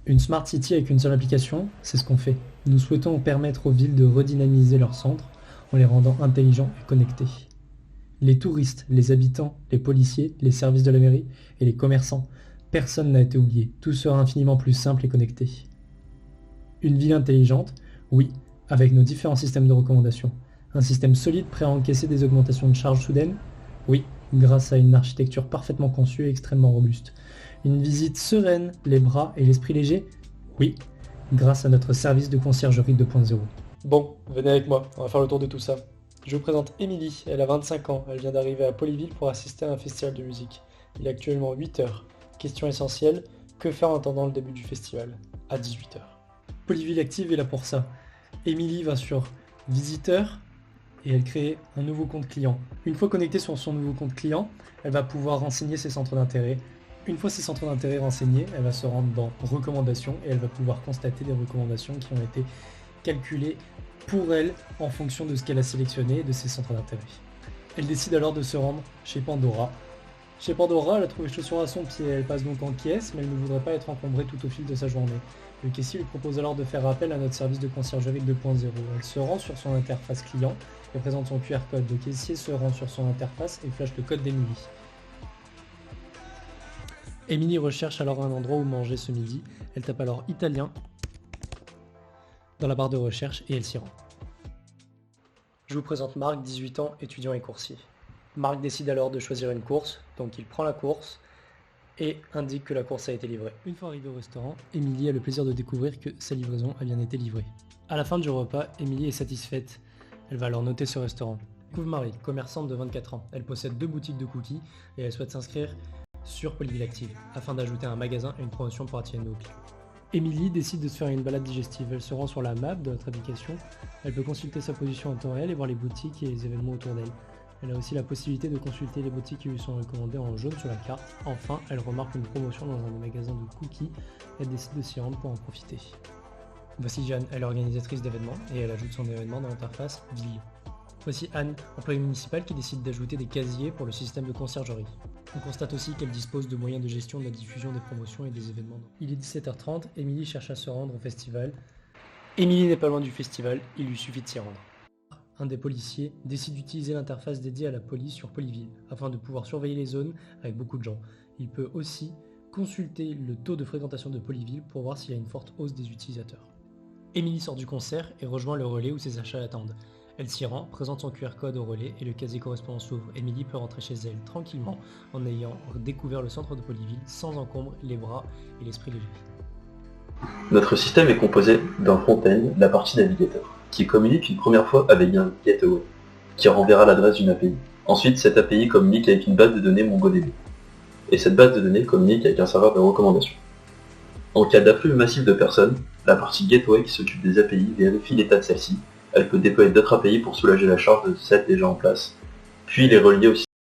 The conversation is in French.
Une smart city avec une seule application, c'est ce qu'on fait. Nous souhaitons permettre aux villes de redynamiser leur centre en les rendant intelligents et connectés. Les touristes, les habitants, les policiers, les services de la mairie et les commerçants, personne n'a été oublié. Tout sera infiniment plus simple et connecté. Une ville intelligente, oui, avec nos différents systèmes de recommandation. Un système solide prêt à encaisser des augmentations de charges soudaines, oui, grâce à une architecture parfaitement conçue et extrêmement robuste. Une visite sereine, les bras et l'esprit léger, oui, grâce à notre service de conciergerie 2.0. Bon, venez avec moi, on va faire le tour de tout ça. Je vous présente Émilie, elle a 25 ans, elle vient d'arriver à Polyville pour assister à un festival de musique. Il est actuellement 8 heures. Question essentielle, que faire en attendant le début du festival? À 18 heures. Polyville Active est là pour ça. Émilie va sur Visiteur et elle crée un nouveau compte client. Une fois connectée sur son nouveau compte client, elle va pouvoir renseigner ses centres d'intérêt. Une fois ses centres d'intérêt renseignés, elle va se rendre dans Recommandations et elle va pouvoir constater des recommandations qui ont été calculées pour elle en fonction de ce qu'elle a sélectionné et de ses centres d'intérêt. Elle décide alors de se rendre chez Pandora. Chez Pandora, elle a trouvé chaussures à son pied, elle passe donc en caisse, mais elle ne voudrait pas être encombrée tout au fil de sa journée. Le caissier lui propose alors de faire appel à notre service de conciergerie 2.0. Elle se rend sur son interface client et présente son QR code. Le caissier se rend sur son interface et flash le code d'Emilie. Émilie recherche alors un endroit où manger ce midi. Elle tape alors italien dans la barre de recherche et elle s'y rend. Je vous présente Marc, 18 ans, étudiant et coursier. Marc décide alors de choisir une course, donc il prend la course et indique que la course a été livrée. Une fois arrivée au restaurant, Émilie a le plaisir de découvrir que sa livraison a bien été livrée. À la fin du repas, Émilie est satisfaite. Elle va alors noter ce restaurant. Découvre Marie, commerçante de 24 ans. Elle possède 2 boutiques de cookies et elle souhaite s'inscrire sur Polyville Active afin d'ajouter un magasin et une promotion pour attirer de nouveaux clients. Émilie décide de se faire une balade digestive. Elle se rend sur la map de notre application. Elle peut consulter sa position en temps réel et voir les boutiques et les événements autour d'elle. Elle a aussi la possibilité de consulter les boutiques qui lui sont recommandées en jaune sur la carte. Enfin, elle remarque une promotion dans un des magasins de cookies. Elle décide de s'y rendre pour en profiter. Voici Jeanne, elle est organisatrice d'événements et elle ajoute son événement dans l'interface Ville. Voici Anne, employée municipale qui décide d'ajouter des casiers pour le système de conciergerie. On constate aussi qu'elle dispose de moyens de gestion de la diffusion des promotions et des événements. Il est 17h30, Émilie cherche à se rendre au festival. Émilie n'est pas loin du festival, il lui suffit de s'y rendre. Un des policiers décide d'utiliser l'interface dédiée à la police sur Polyville afin de pouvoir surveiller les zones avec beaucoup de gens. Il peut aussi consulter le taux de fréquentation de Polyville pour voir s'il y a une forte hausse des utilisateurs. Émilie sort du concert et rejoint le relais où ses achats l'attendent. Elle s'y rend, présente son QR code au relais et le casier correspondant s'ouvre. Émilie peut rentrer chez elle tranquillement en ayant découvert le centre de Polyville sans encombre, les bras et l'esprit léger. Notre système est composé d'un front-end, la partie navigateur, qui communique une première fois avec un gateway, qui renverra l'adresse d'une API. Ensuite, cette API communique avec une base de données MongoDB. Et cette base de données communique avec un serveur de recommandation. En cas d'afflux massif de personnes, la partie gateway qui s'occupe des API vérifie l'état de celle-ci. Elle peut déployer d'autres API pour soulager la charge de celles déjà en place, puis les relier au système.